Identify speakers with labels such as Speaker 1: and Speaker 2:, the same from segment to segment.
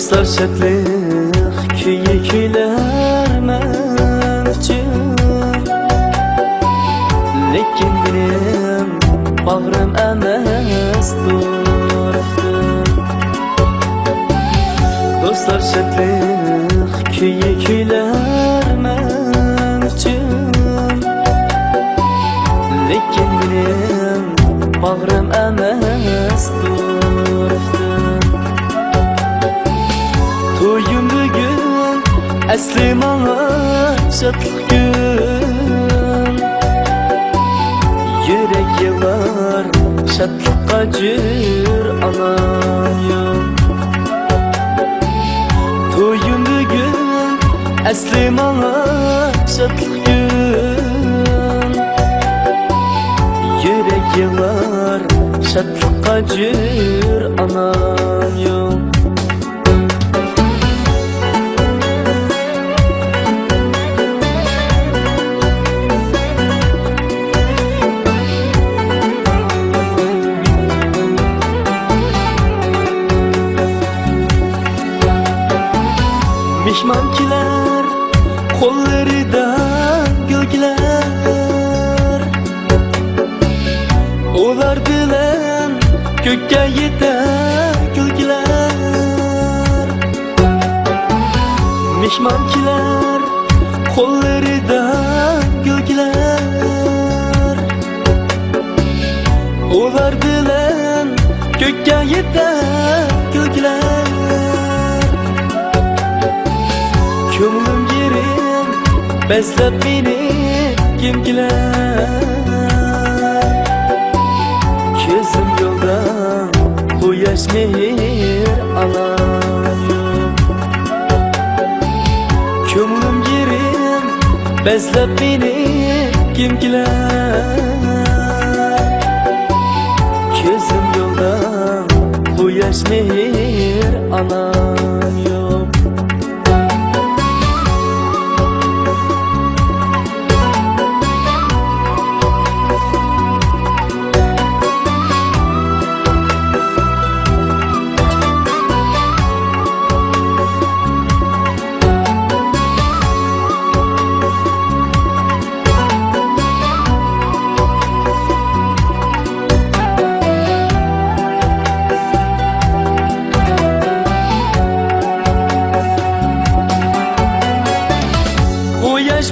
Speaker 1: Dostlar şadlıq kuyular men üçün, lekin benim bağrım emas durupdur. Dostlar şadlıq kuyular men üçün, lekin benim bağrım emas durupdur. Toyum bugün asli manga şadlık gün, yürek yığar şadlıkka jür anayım. Toyum bugün asli manga şadlık gün, yürek yığar şadlıkka jür anayım. Mihmankiler kollarida gölgeler, olar bilen gökке yeter gölgeler. Mihmankiler kollarida gölgeler, olar bilen gökke yeter gölgeler. Kömlüm yerim bezlep beni kimgiler, gözüm yolda quyosh mehr alayım. Kömlüm yerim bezlep beni kimgiler, gözüm yolda quyosh mehr alayım.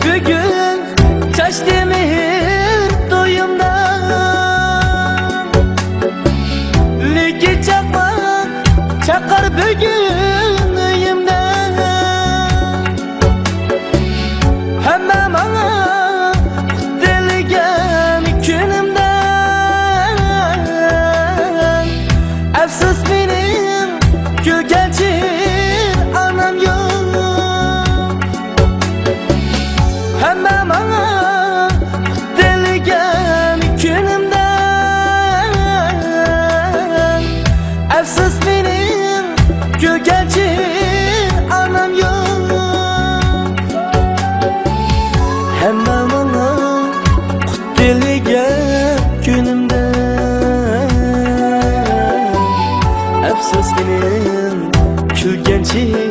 Speaker 1: Bugün çaştı mehir doyumdan, leki çakmak çakar bugün öyümden. Hemen bana delgen günümden, efsus benim gölgenci anam yok. Hemen bana delgen günümden, efsus benim gölgenci anam yok. Hemen bana delgen günümden, efsus benim gölgenci